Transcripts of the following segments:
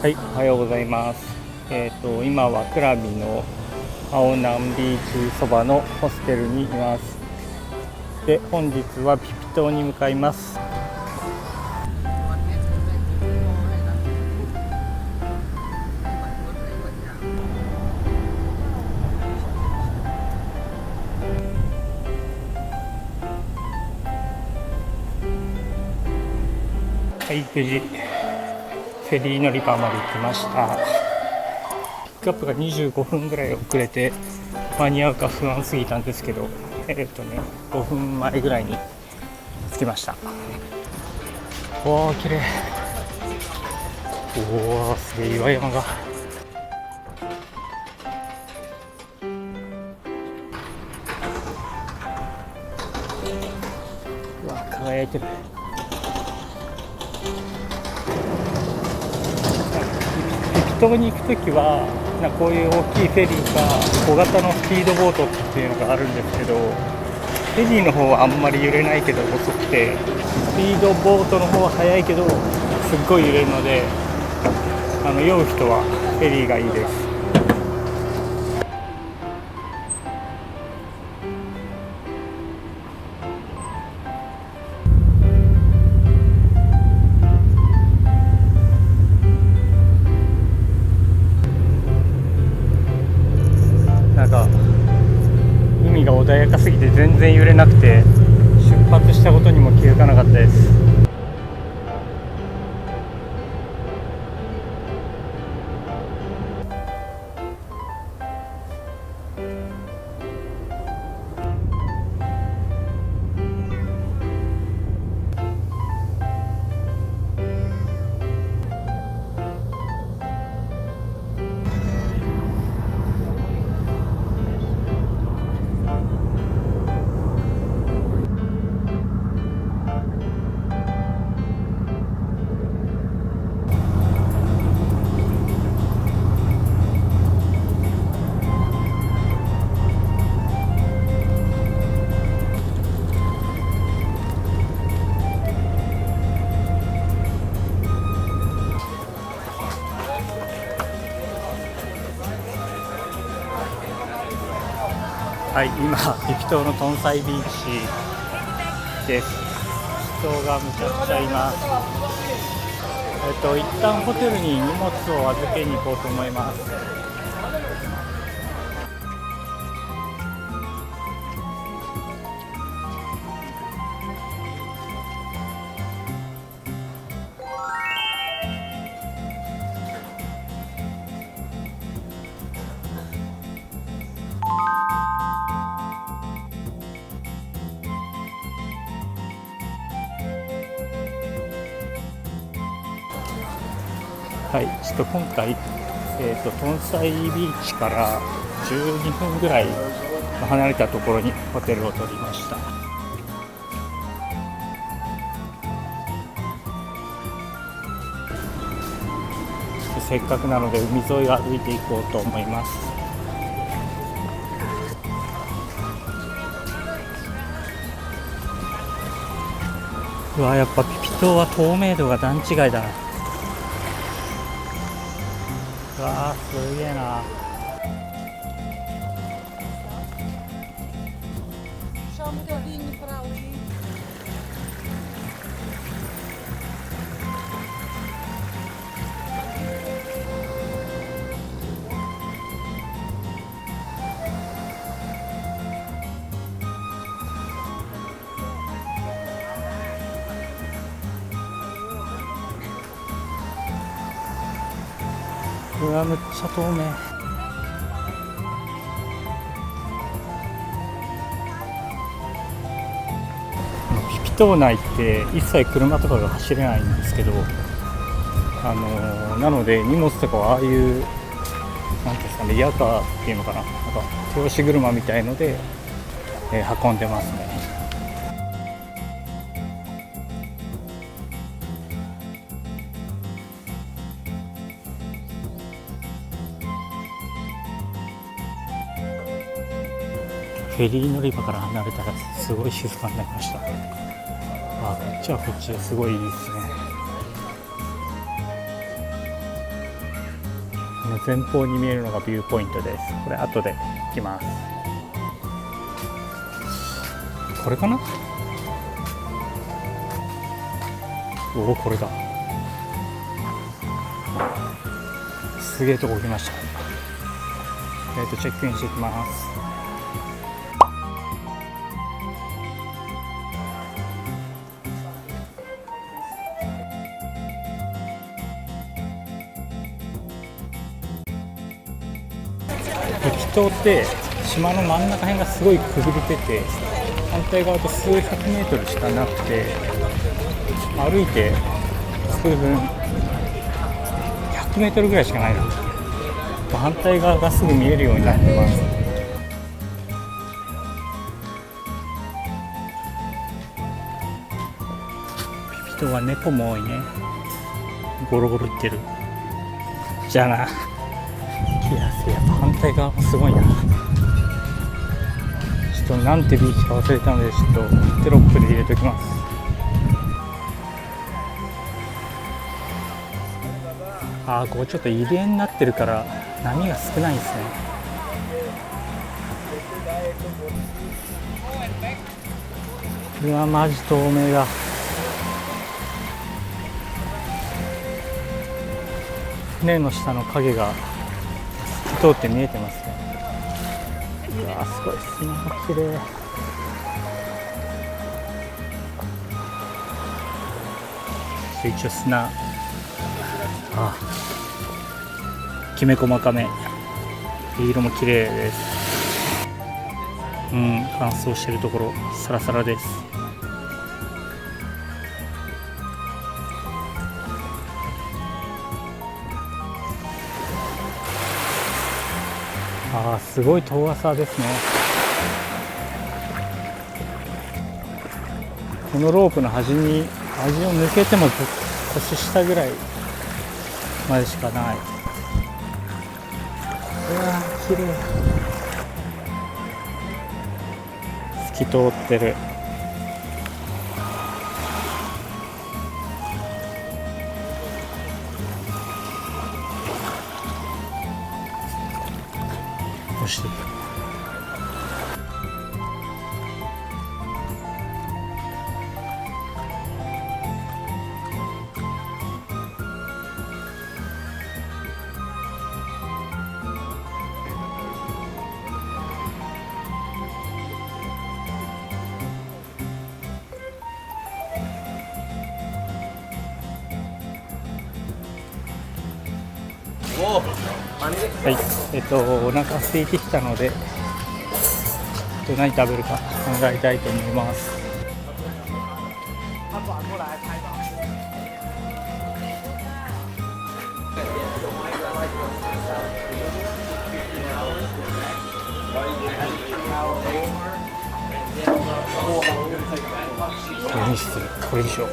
はい、おはようございます。今はクラビの青南ビーチそばのホステルにいます。で、本日はピピ島に向かいます。はい、無事フェリー乗り場まで行きました。ピックアップが25分ぐらい遅れて間に合うか不安すぎたんですけど、5分前ぐらいに着きました。おー、綺麗。おー、すげえ岩山が。うわ、輝いてる。ピピ島に行くときはこういう大きいフェリーか小型のスピードボートっていうのがあるんですけど、フェリーの方はあんまり揺れないけど遅くて、スピードボートの方は速いけどすっごい揺れるので、酔う人はフェリーがいいです。なんか海が穏やかすぎて全然揺れなくて、出発したことにも気づかなかったです。はい、今ピピ島のトンサイビーチです。人がむちゃくちゃいます。一旦ホテルに荷物を預けに行こうと思います。はい、ちょっと今回、トンサイビーチから12分ぐらい離れたところにホテルを取りました。せっかくなので海沿いを歩いていこうと思います。うわ、やっぱピピ島は透明度が段違いだな。うわー、すげえな。うわ、めっちゃ透明。ピピ島内って一切車とかが走れないんですけど、なので荷物とかはああいうなんですかね、リヤカーっていうのかな、なんか手押し車みたいので、運んでますね。フェリー乗り場から離れたらすごい静かになりました。あ、こっちはこっちですごいいいですね。前方に見えるのがビューポイントです。これ後で行きます。これかな。おお、これだ。すげえとこ来ました。チェックインしていきます。ピピ島って島の真ん中辺がすごいくびれてて、反対側と数百メートルしかなくて、歩いて数分、100メートルぐらいしかないな。反対側がすぐ見えるようになってます。ピピ島は猫も多いね。ゴロゴロいってる。じゃあな。いや、やっぱ反対側もすごいな。ちょっとなんてビーチか忘れたので、ちょっとテロップで入れときます。ここちょっと入り江になってるから波が少ないですね。うわ、マジ透明だ。船の下の影が透き通って見えてますね。うわ、すごい砂が綺麗。一応砂、きめ細かめ、色も綺麗です。乾燥してるところサラサラです。すごい遠浅ですね。このロープの端を抜けても腰下ぐらいまでしかない。うわー、綺麗。透き通ってる。よし。はい、お腹空いてきたので、何食べるか考えたいと思います。これにする。これにしよう。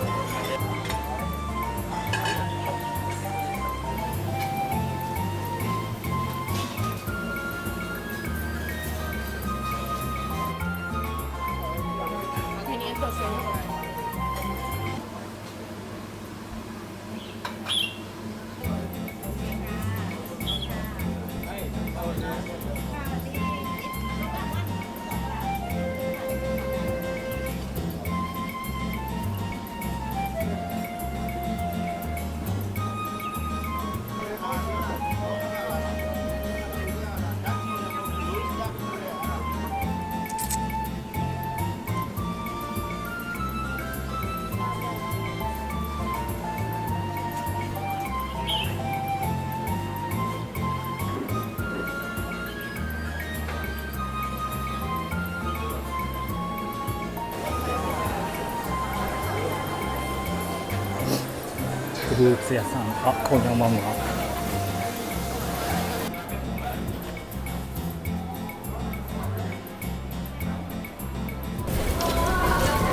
フルーツ屋さん、ここにおまむが。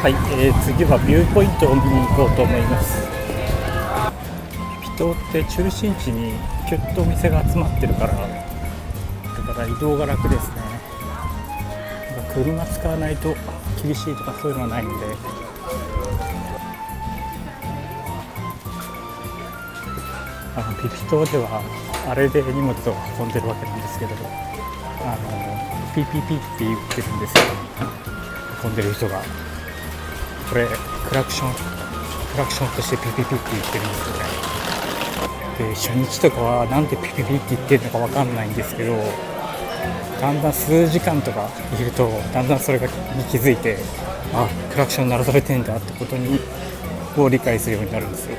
はい、次はビューポイントを見に行こうと思います。ピピ島って中心地にキュッとお店が集まってるから、だから移動が楽ですね。車使わないと厳しいとかそういうのはないので。ピピ島ではあれで荷物を運んでるわけなんですけど、ピーピーピーって言ってるんですよ、運んでる人が。これクラクションとしてピーピーピーって言ってるんですよね。で初日とかはなんでピーピーピーって言ってるのか分かんないんですけど、だんだん数時間とかいるとだんだんそれに気づいて、あ、クラクション鳴らされてんだってことを理解するようになるんですよ。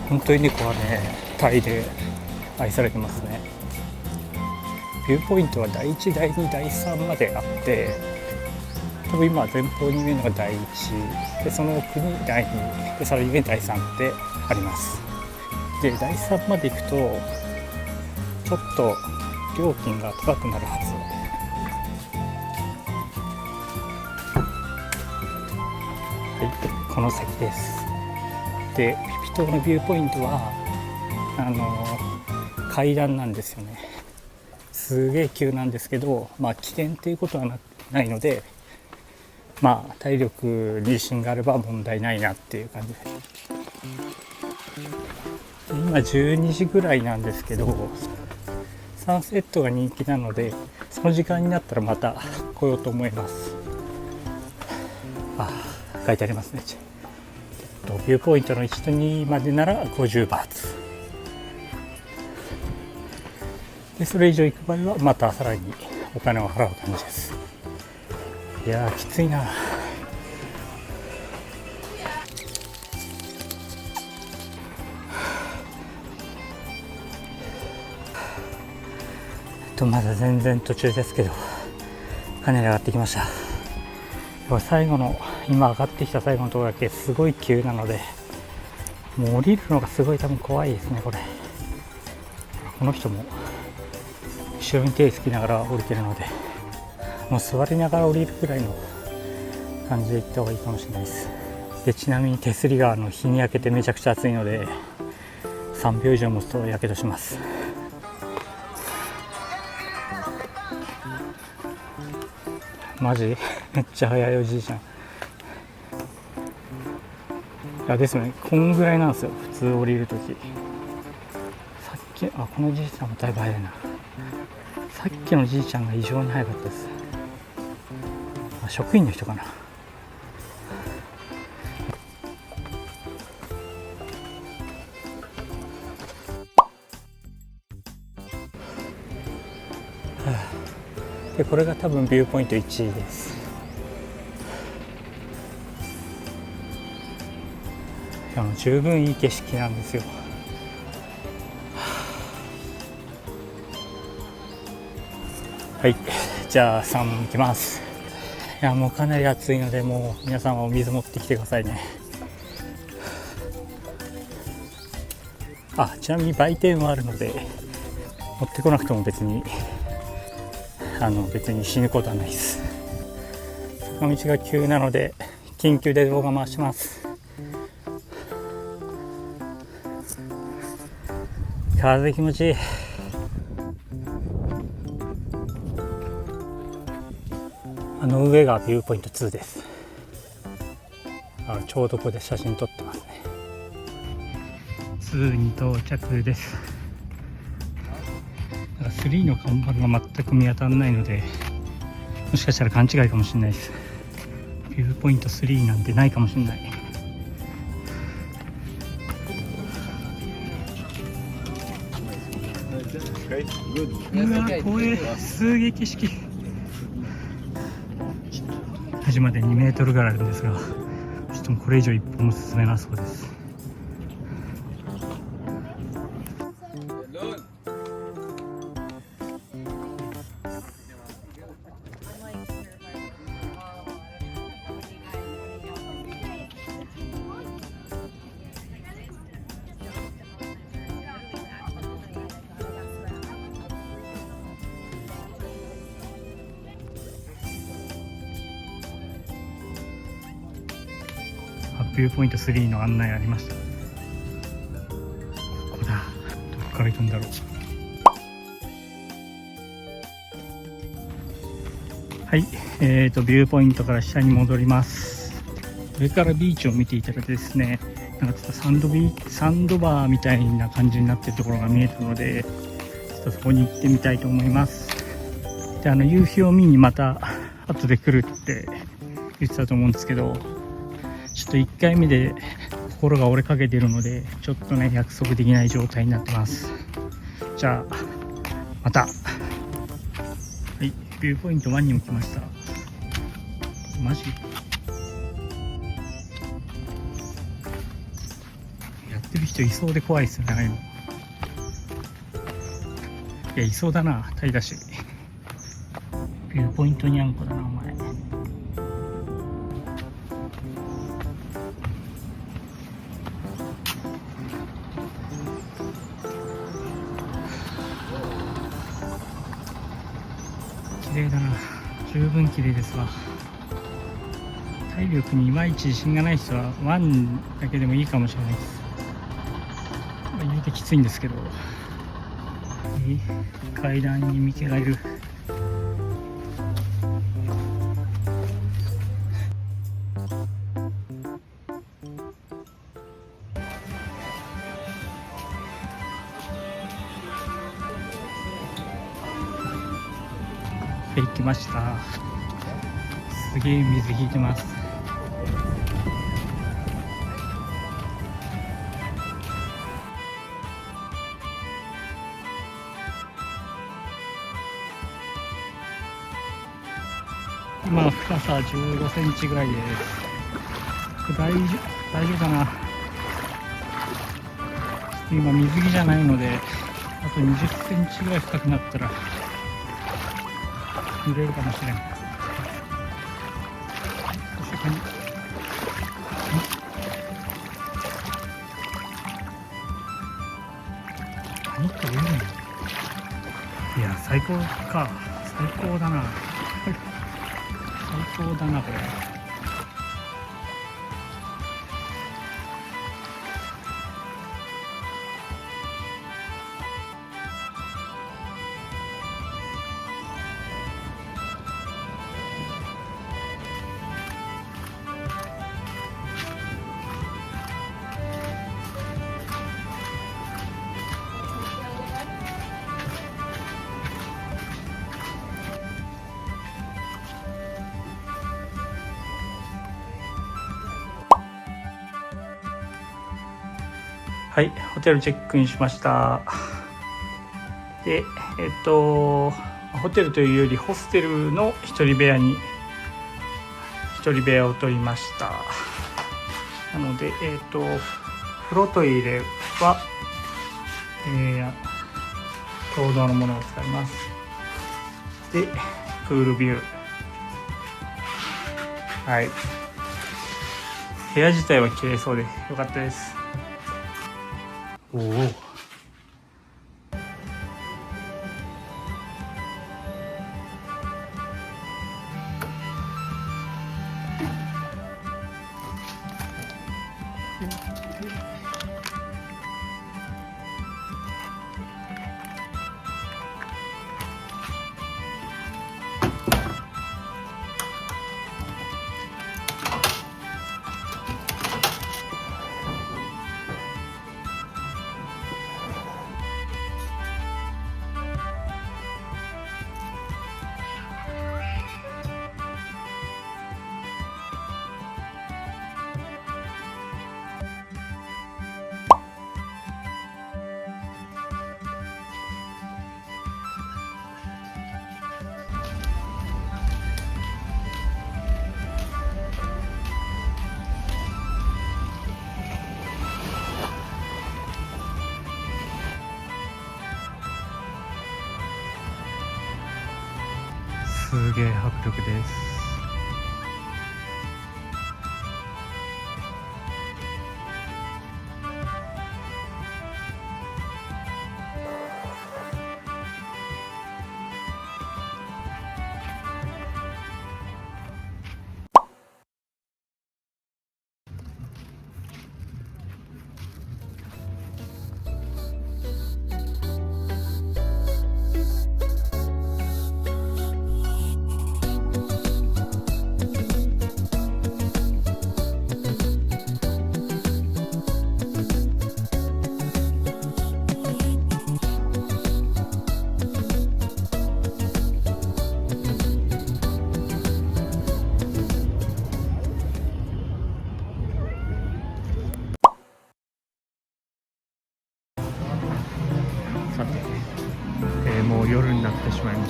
本当に猫はね、タイで愛されてますね。ビューポイントは第1、第2、第3まであって、多分今前方に見えるのが第1で、その奥に第2で、さらに上第3ってあります。で第3まで行くとちょっと料金が高くなるはず。はい、この先です。でピピ島のビューポイントは階段なんですよね。すげえ急なんですけど、危険っていうことはないので、体力に自信があれば問題ないなっていう感じです。今12時ぐらいなんですけど、サンセットが人気なので、その時間になったらまた来ようと思います。書いてありますね。ビューポイントの1と2までなら50バーツで、それ以上行く場合はまたさらにお金を払う感じです。いやーきついな。まだ全然途中ですけど、かなり上がってきました。最後の今上がってきた最後のところだけすごい急なので、もう降りるのがすごい多分怖いですね。この人も後ろに手つきながら降りてるので、もう座りながら降りるくらいの感じで行った方がいいかもしれないです。でちなみに手すりが日に焼けてめちゃくちゃ暑いので、3秒以上持つとやけどします。マジめっちゃ速いおじいちゃん。いやですね、こんぐらいなんですよ、普通降りるとき。さっきこのじいちゃんもだいぶ速いな。さっきのじいちゃんが異常に速かったです。職員の人かな。でこれが多分ビューポイント1位です。十分いい景色なんですよ。はい、じゃあ3行きます。いやもうかなり暑いので、もう皆さんはお水持ってきてくださいね。ちなみに売店はあるので持ってこなくても別に死ぬことはないです。坂道が急なので緊急で動画回します。風気持ちいい。上がビューポイント2です。ちょうどここで写真撮ってますね。2に到着です。3の看板が全く見当たらないので、もしかしたら勘違いかもしれないです。ビューポイント3なんてないかもしれない。うわ怖え、すげえ景色。端まで2メートルぐらいあるんですが、ちょっとこれ以上一歩も進めなそうです。ビューポイント3の案内ありました。から行くんだろう。はい、ビューポイントから下に戻ります。上からビーチを見ていたらですね、なんかちょっとサンドバーみたいな感じになってるところが見えたので、ちょっとそこに行ってみたいと思います。で、夕日を見にまた後で来るって言ってたと思うんですけど、ちょっと1回目で心が折れかけているので、ちょっとね約束できない状態になってます。じゃあまた。はい、ビューポイント1にも来ました。マジやってる人いそうで怖いですよね。いや、いそうだな、タイだし。ビューポイントにゃんこだな、お前。綺麗だな、十分綺麗ですわ。体力にいまいち自信がない人はワンだけでもいいかもしれないです。言うてきついんですけど。階段にミケがいる。行きました。すげえ水引いてます。今深さ15センチぐらいです。大丈夫かな。今水着じゃないので、あと20センチぐらい深くなったら濡れるかもしれん。そしてカニって泳ぐの。いや、最高か。最高だな。最高だなこれ。はい、ホテルチェックインしました。で、ホテルというよりホステルの一人部屋を取りました。なので、風呂トイレは、共同のものを使います。で、プールビュー。はい。部屋自体は綺麗そうで良かったです。おお。すげえ迫力です。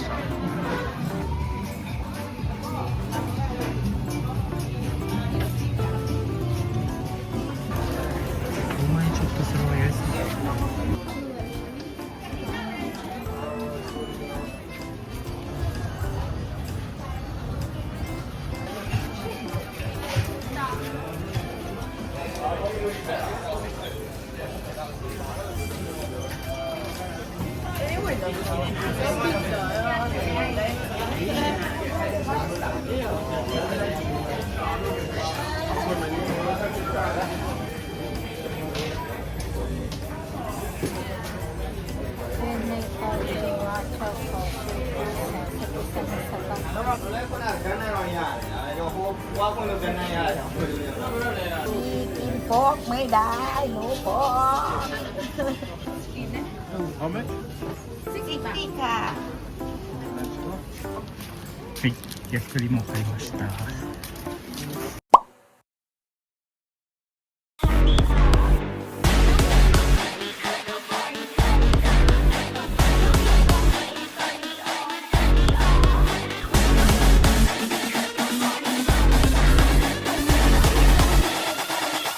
した。ほんまにちょっとそれはやりすぎた。กินโป๊กไม่ได้หนูโป๊กสิค่ะ はい、焼き鳥も買いました。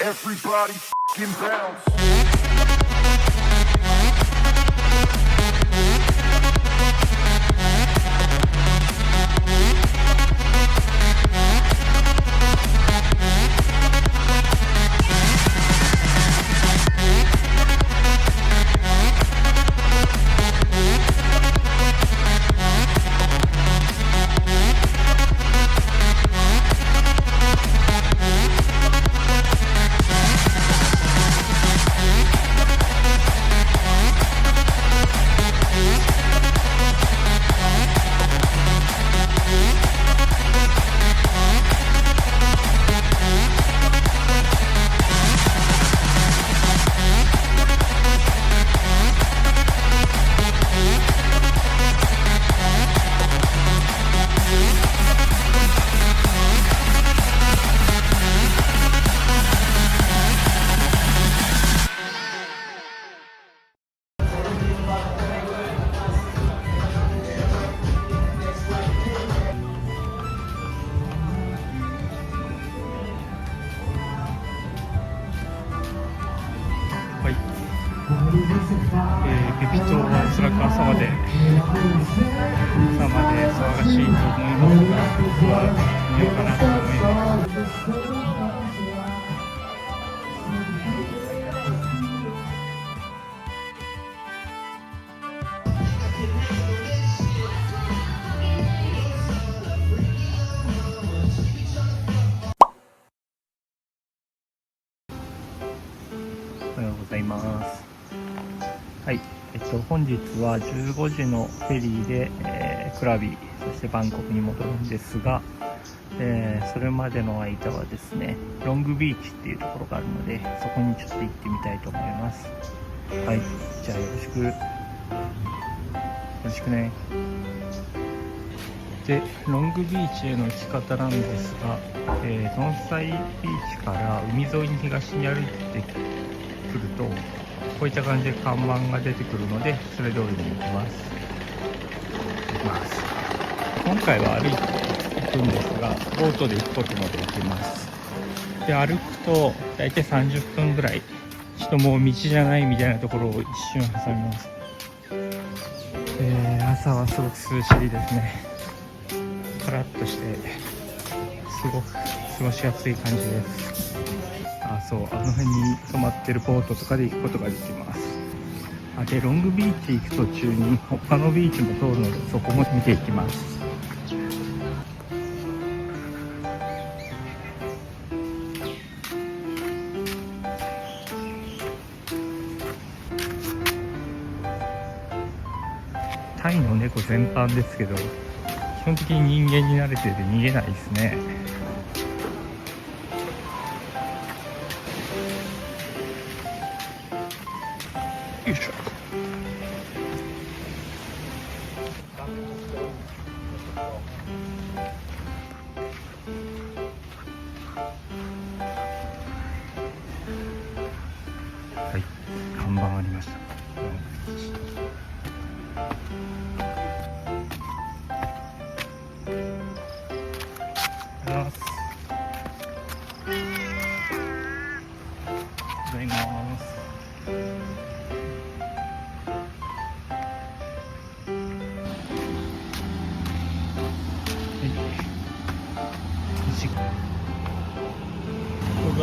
Everybody f***ing bounce.はい、ペピ島はおそらく朝まで騒がしいと思いますが、僕は見ようかなと思います。おはようございます。はい、本日は15時のフェリーで、クラビ、そしてバンコクに戻るんですが、それまでの間はですね、ロングビーチっていうところがあるので、そこにちょっと行ってみたいと思います。はい、じゃあよろしくね。で、ロングビーチへの行き方なんですが、トンサイビーチから海沿いに東に歩いてくると、こういった感じで看板が出てくるので、それ通りに行きます。今回は歩いて行くんですが、ボートで行くこともできます。で、歩くと大体30分ぐらい、ちょっともう道じゃないみたいなところを一瞬挟みます。朝はすごく涼しいですね。カラッとしてすごく過ごしやすい感じです。そう、あの辺に止まってるボートとかで行くことができます。で、ロングビーチ行く途中に他のビーチも通るので、そこも見ていきます。タイの猫全般ですけど、基本的に人間に慣れてて逃げないですね。よいしょ。はい、看板ありました。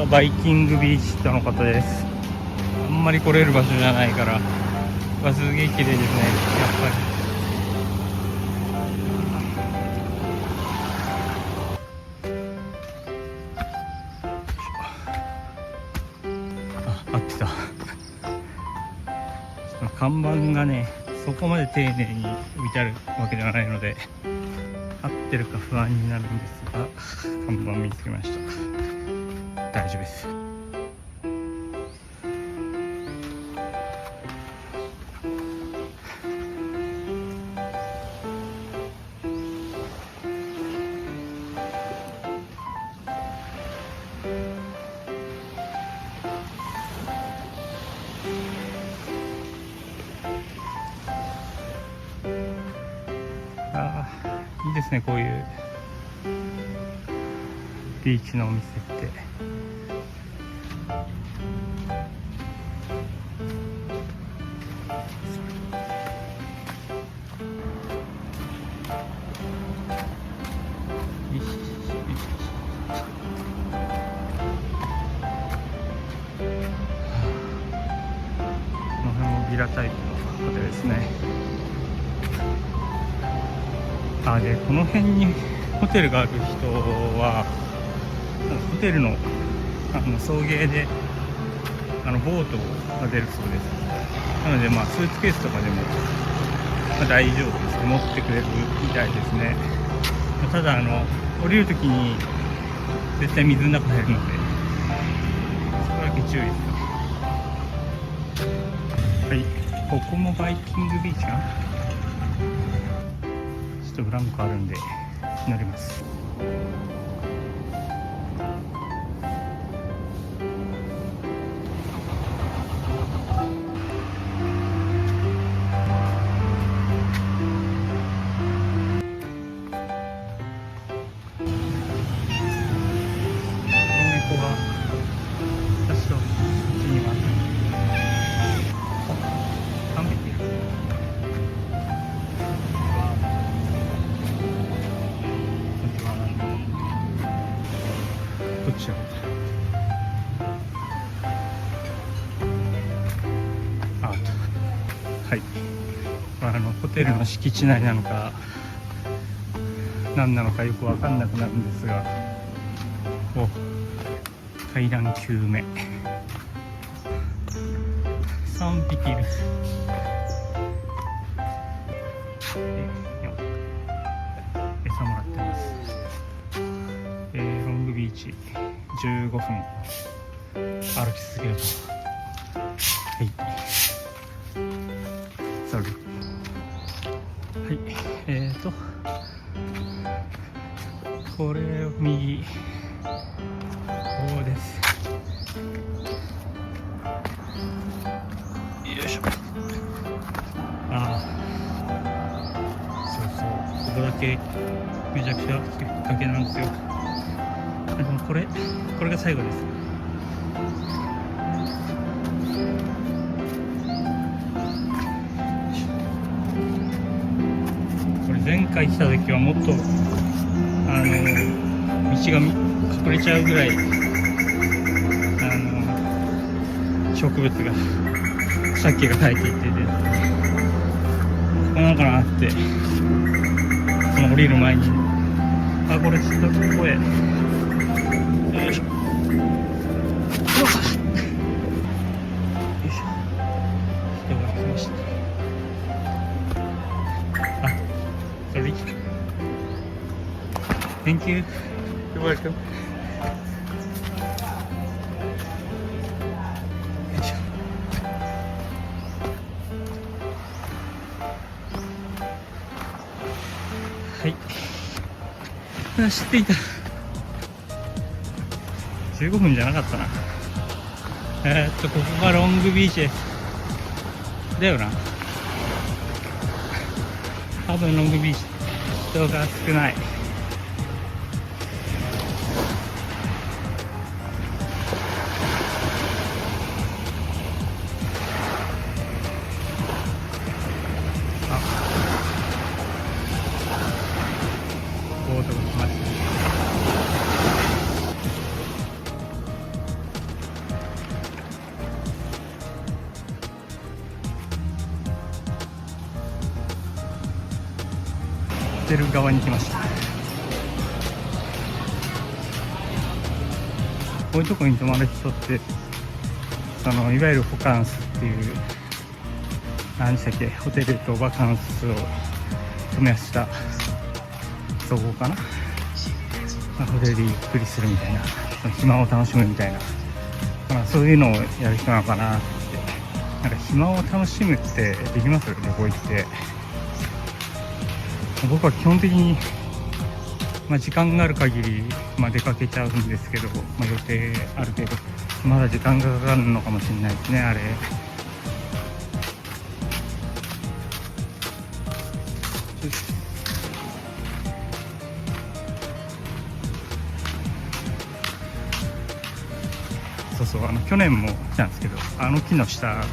ザ・バイキングビーチとのことです。あんまり来れる場所じゃないからすげえ綺麗ですね、やっぱり。合ってた。看板がね、そこまで丁寧に置いてあるわけではないので、合ってるか不安になるんですが、看板見つけました。大丈夫です。いいですね、こういうビーチのお店って。この辺もビラタイプのホテルですね。でこの辺にホテルがある人はホテルの送迎でボートが出るそうです。なのでスーツケースとかでも、大丈夫です。持ってくれるみたいですね。ただ降りるときに絶対水の中入るのでそこだけ注意ですね。はい、ここもバイキングビーチかな。ちょっとブランコあるんで乗ります。こっちははい、ホテルの敷地内なのか何なのかよく分かんなくなるんですが、階段9目3匹いる。餌もらってます。ロングビーチ15分歩き続けると、はい、それはいこれを右こうです。よいしょ。そうここだけめちゃくちゃきっかけなんですよ。でもこれが最後です。これ前回来た時はもっと道が隠れちゃうぐらい植物が草木が生えていて、ここなんかなってこの降りる前にこれちょっとここへ。よいしょ。人が来ました。sorry. Thank you. You're welcome. よいしょ。はい。知っていた。15分じゃなかったな。ここがロングビーチです。だよな。多分ロングビーチ。人が少ない。ボートが来ました。テル側に来ました。こういうとこに泊まる人っていわゆるホカンスっていう何でしたっけ、ホテルとバカンスを組み合わせた総合かな、ホテルでゆっくりするみたいな、暇を楽しむみたいな、そういうのをやる人なのかなって。なんか暇を楽しむってできますよね、旅行行って。僕は基本的に、時間がある限り、出かけちゃうんですけど、予定ある程度まだ時間がかかるのかもしれないですね、あれ。そうそう、去年も来たんですけど、木の下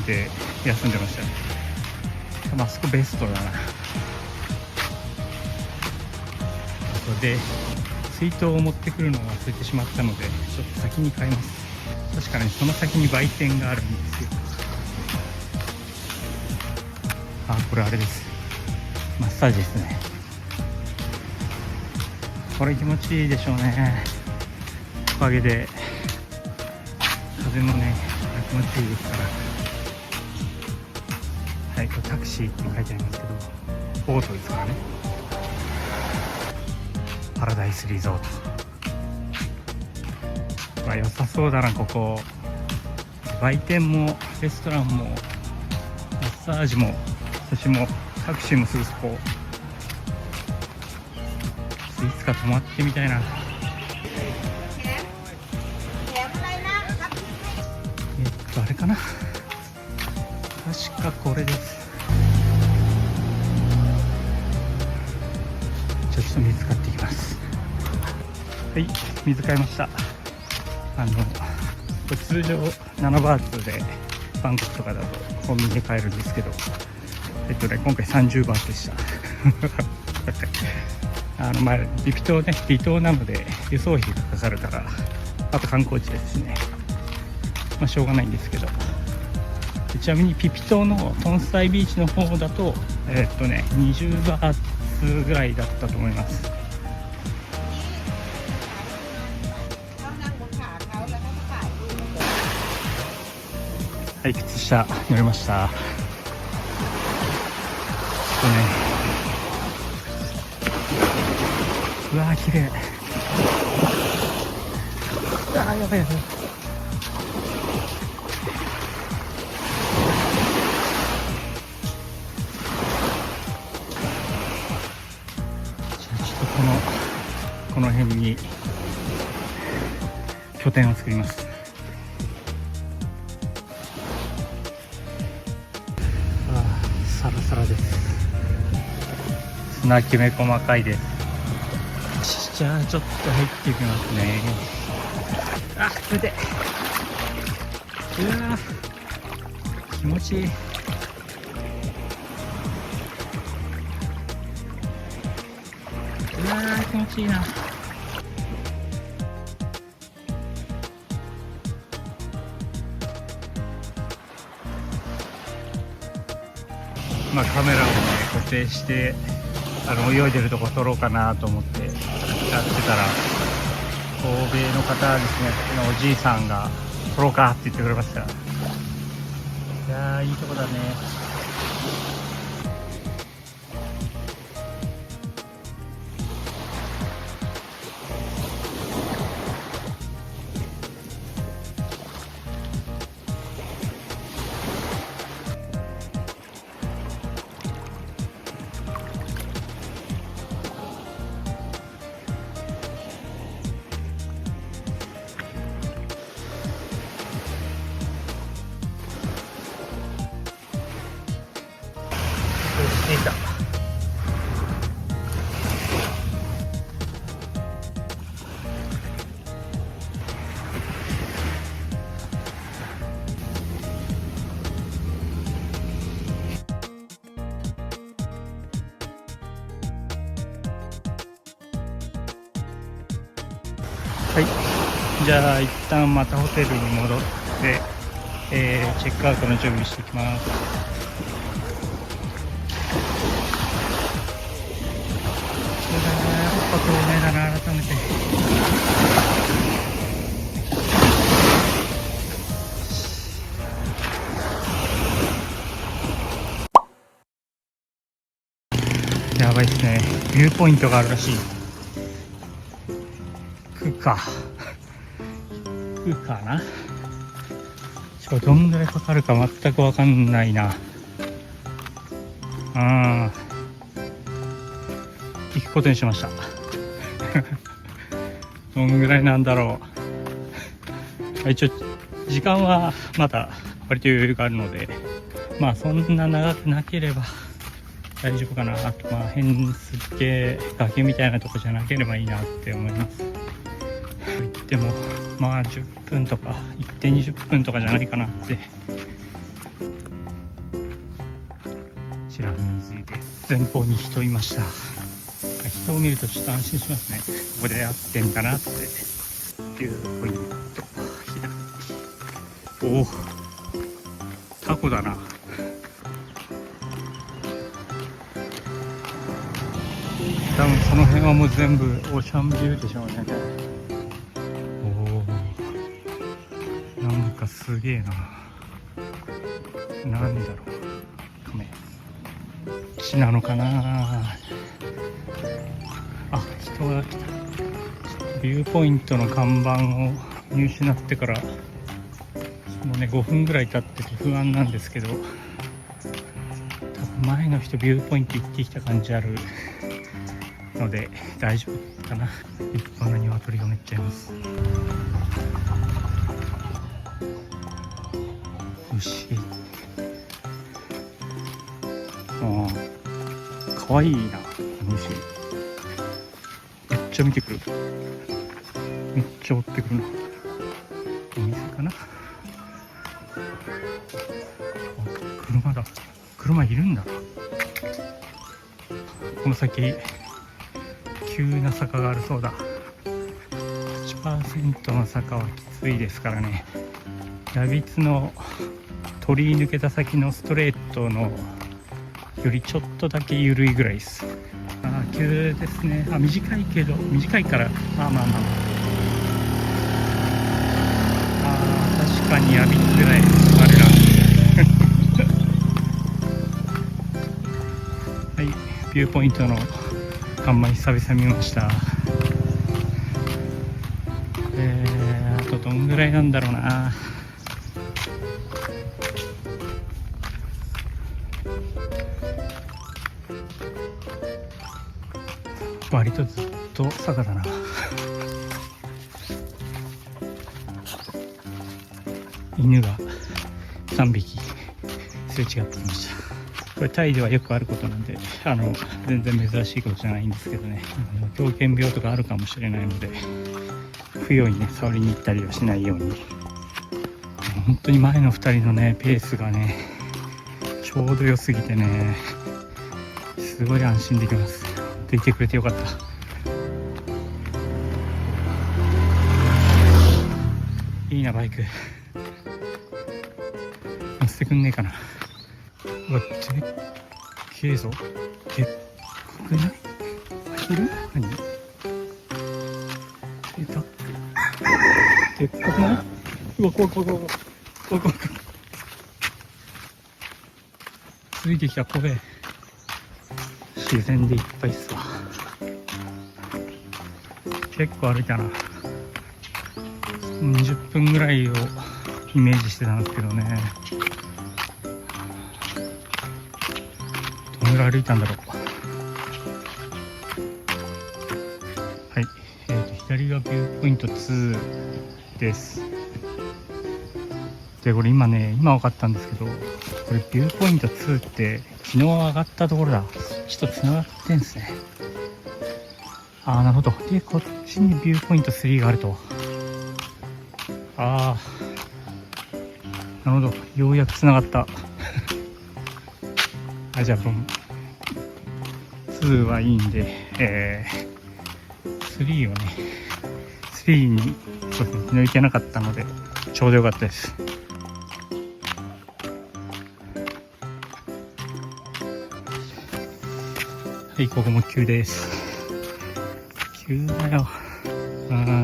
で休んでましたね。あそこベストだな。で、水筒を持ってくるのを忘れてしまったので、ちょっと先に買います。確かにその先に売店があるんですよ。これあれです。マッサージですね。これ気持ちいいでしょうね。おかげで風もね気持ちいいですから。はい、これタクシーって書いてありますけど、ボートですからね。パラダイスリゾート。良さそうだな、ここ。売店もレストランもマッサージも寿司もタクシーもすぐそこ。いつか泊まってみたいな。あれかな、確かこれです。ちょっと水買ってきます。はい、水買いました。これ通常7バーツでバンコクとかだとコンビニで買えるんですけど、今回30バーツでした。ビピ島ね、離島なので輸送費がかかるから、あと観光地ですしね、しょうがないんですけど。ちなみにピピ島のトンサイビーチの方だと20バーツぐらいだったと思います。はい、靴下乗りました。うわー綺麗。やばいやばい。この辺に拠点を作ります。サラサラです。砂きめ細かいです。じゃあちょっと入っていきますね。それで気持ちいい。気持ちいいな。カメラをね固定して泳いでるとこ撮ろうかなと思ってやってたら、欧米の方ですね、おじいさんが撮ろうかって言ってくれました。いやー、いいとこだね。着いた。はい、じゃあ一旦またホテルに戻って、チェックアウトの準備していきます。やばいっすね。ビューポイントがあるらしい。行くかな。どんぐらいかかるか全くわかんないな。行くことにしました。どんぐらいなんだろう。一応時間はまだ割と余裕があるので、まあそんな長くなければ大丈夫かな。あとまあ変すっげえ崖みたいなとこじゃなければいいなって思います。と言ってもまあ10分とか行って20分とかじゃないかなって。白水です。前方に人いました。人を見るとちょっと安心しますね。ここでやってんだなっていうポイント。おお、タコだな。多分その辺はもう全部オーシャンビューでしょうね。おお、なんかすげえな。なんだろう、カメ血なのかな。あ、人が来た。ビューポイントの看板を見失ってからもうね5分ぐらい経ってて不安なんですけど、多分前の人ビューポイント行ってきた感じあるので大丈夫かな。立派な鶏がめっちゃいます。牛、かわいいな。牛めっちゃ見てくる。めっちゃ追ってくるな。お店かな。車だ。車いるんだ。この先急な坂があるそうだ。 8% の坂はきついですからね。矢櫃の鳥居抜けた先のストレートのよりちょっとだけ緩いぐらいです。急ですね。短いけど、短いからまあ確かに矢櫃ぐらいあるな。はい、ビューポイントの看板久々見ました。あとどんぐらいなんだろうな。割とずっと坂だな。犬が3匹すれ違ってきました。これタイではよくあることなんで、全然珍しいことじゃないんですけどね。狂犬病とかあるかもしれないので、不用意ね触りに行ったりはしないように。本当に前の2人のねペースがねちょうど良すぎてね、すごい安心できます。いてくれてよかった。いいなバイク。乗せてくんねえかな。うわ、でっけえぞ。でっかくない？いる？何？出た。でっかくない？うわ、怖い。ついてきた、怖え。自然でいっぱいっすわ。結構歩いたな。20分ぐらいをイメージしてたんですけどね。どのぐらい歩いたんだろう。はい、左がビューポイント2です。でこれ今分かったんですけど、これビューポイント2って昨日上がったところだ。ちょっと繋がってんすね。なるほど。でこっちにビューポイント3があると。なるほど。ようやく繋がったじゃあ2はいいんで、3をね3にそうですね、抜いてなかったのでちょうどよかったです。はい、ここも急です。急だよ。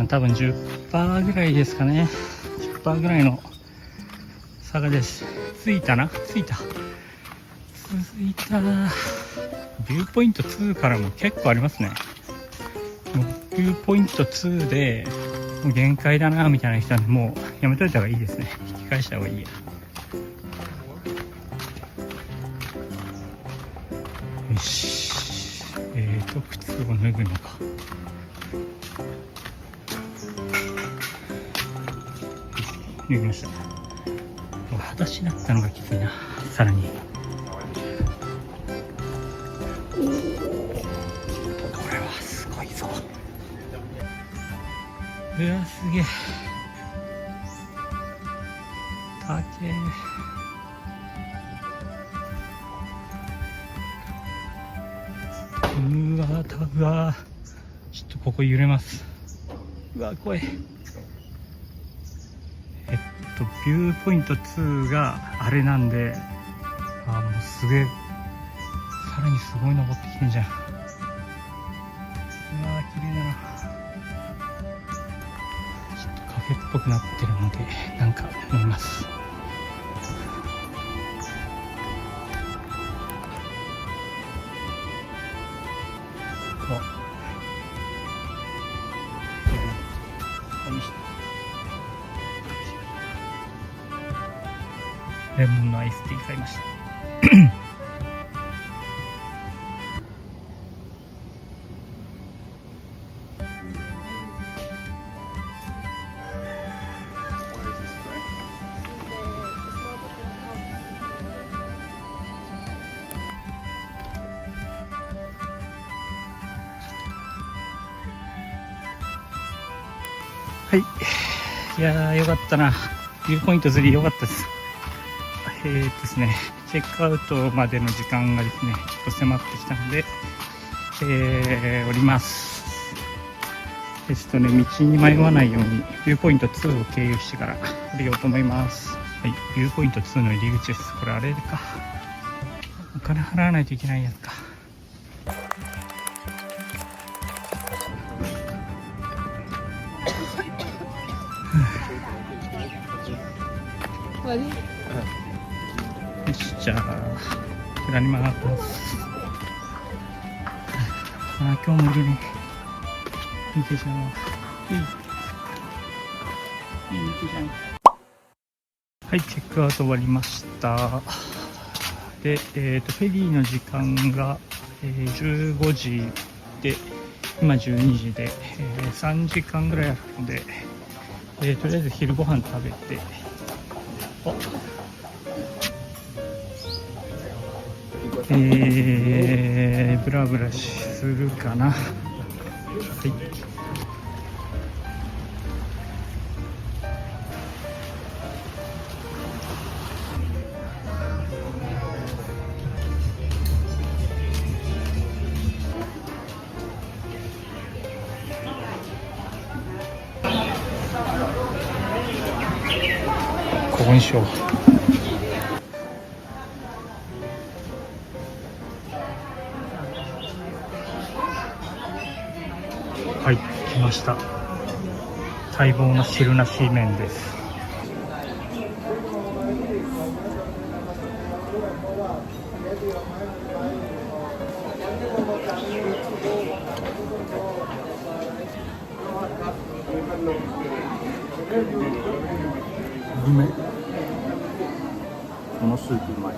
多分 10% ぐらいですかね。10% ぐらいの坂です。着いた。ビューポイント2からも結構ありますね。もうビューポイント2でもう限界だなみたいな人はもうやめといた方がいいですね。引き返した方がいいや。よし、靴を脱ぐのか。脱ぎました。裸足になったのがきついな。さらにこれはすごいぞ。うわ、すげえ。たけー。うわ、ちょっとここ揺れます。うわ、怖い。ビューポイント2があれなんで、もうすげえ、さらにすごい登ってきてんじゃん。うわー、綺麗だな。ちょっとカフェっぽくなってるので、なんか飲みます。レモンのアイスティー買いました。はい。いやー、よかったな。ビューポイント3よかったです。ですね、チェックアウトまでの時間がですね、ちょっと迫ってきたので、降ります。道に迷わないように、ビューポイント2を経由してから降りようと思います。はい、ビューポイント2の入り口です。これあれか。お金払わないといけないやつか。よし、じゃあ下ります。今日もいるね。いいじゃん。いいじゃん。はい、チェックアウト終わりました。で、フェリーの時間が、15時で、今12時で、3時間ぐらいあるので、とりあえず昼ご飯食べて、ブラブラするかな。はい。ここにしよう。はい、来ました。待望の汁なし麺です。うめえ。このスープうまい。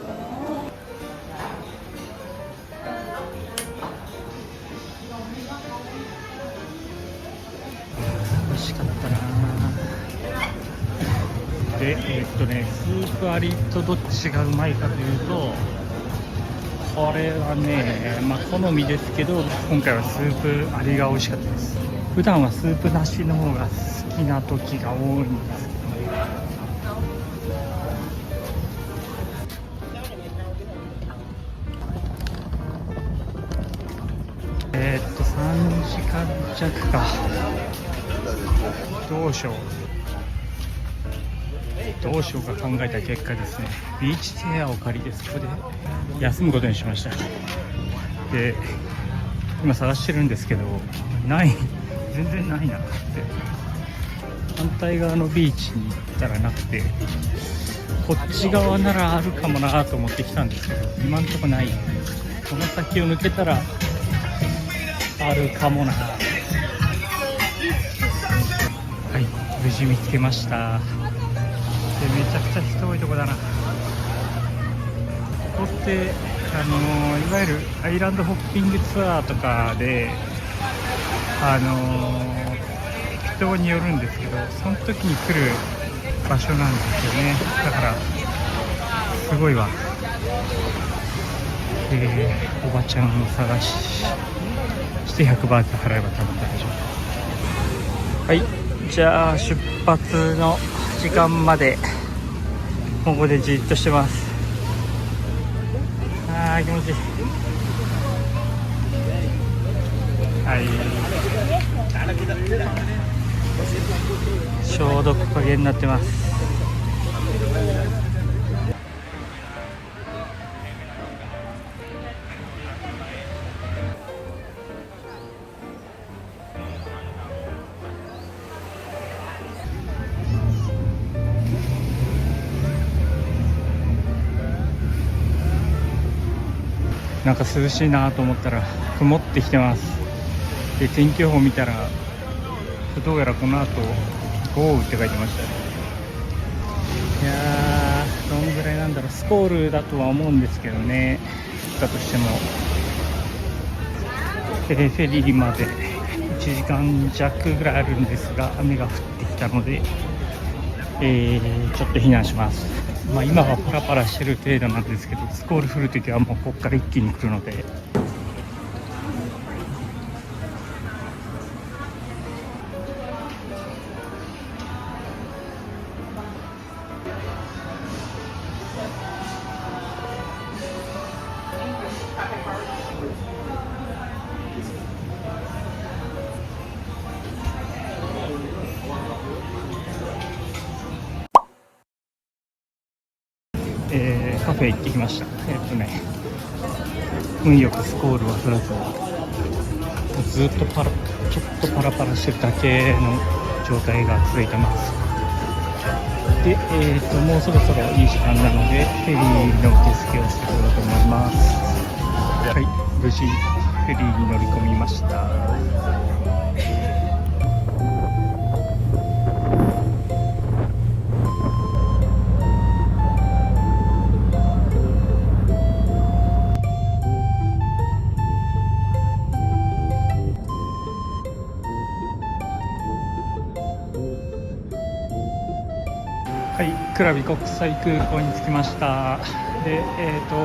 美味しかったな。で、スープありとどっちがうまいかというと、これはね、好みですけど、今回はスープありが美味しかったです。普段はスープなしの方が好きな時が多いんですけどね。3時間弱か。どうしようか考えた結果ですね、ビーチチェアを借りてそこで休むことにしました。で、今探してるんですけど、全然ないなって。反対側のビーチに行ったらなくて、こっち側ならあるかもなと思ってきたんですけど、今んとこない。この先を抜けたらあるかもな。はい、無事見つけました。で、めちゃくちゃ人多いとこだな。ここっていわゆるアイランドホッピングツアーとかで人によるんですけど、その時に来る場所なんですよね。だからすごいわ。おばちゃんを探して100バーツ払えば多分大丈夫。はい、じゃあ出発の時間までここでじっとしてます。あー気持ちいい。はい、消毒影になってます。なんか涼しいなと思ったら曇ってきてます。で、天気予報見たらどうやらこの後豪雨って書いてましたね。いやー、どんぐらいなんだろう。スコールだとは思うんですけどね。だとしてもフェリーまで1時間弱ぐらいあるんですが、雨が降ってきたので、ちょっと避難します。まあ、今はパラパラしてる程度なんですけど、スコール降るときはもうここから一気に来るので、カフェ行ってきました。運よくスコールは降らず、ずっとちょっとパラパラしてるだけの状態が続いてます。で、もうそろそろいい時間なのでフェリーの受付をしてこようと思います。はい、無事フェリーに乗り込みました。はい、クラビ国際空港に着きました。で、もう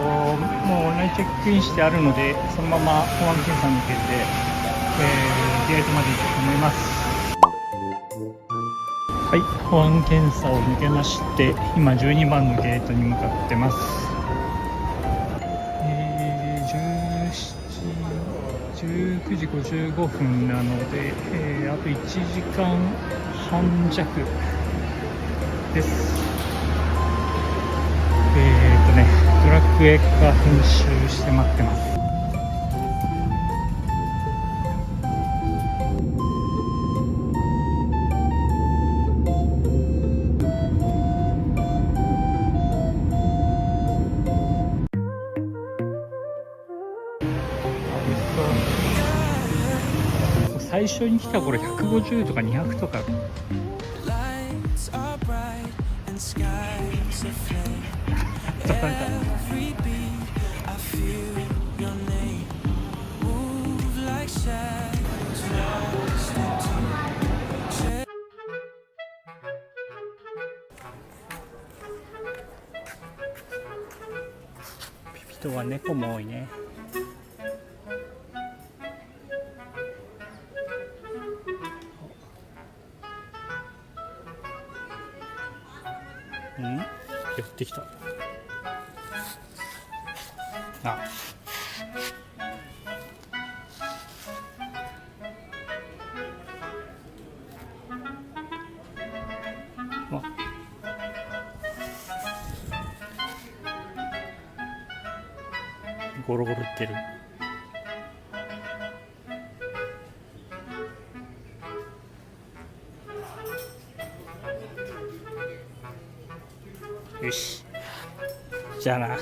オンラインチェックインしてあるので、そのまま保安検査に向けて、ゲートまで行こうと思います。はい、保安検査を抜けまして、今12番のゲートに向かってます。19時55分なので、あと1時間半弱です。ドラクエが編集して待ってます。最初に来た頃150とか200とか人は猫も多いね。寄ってきた。あ、ゴロゴロってる。よし、じゃあな。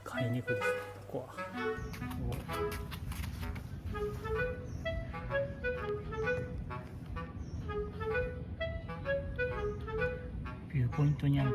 買いに行くです、ここは。ビューポイントにゃんこ。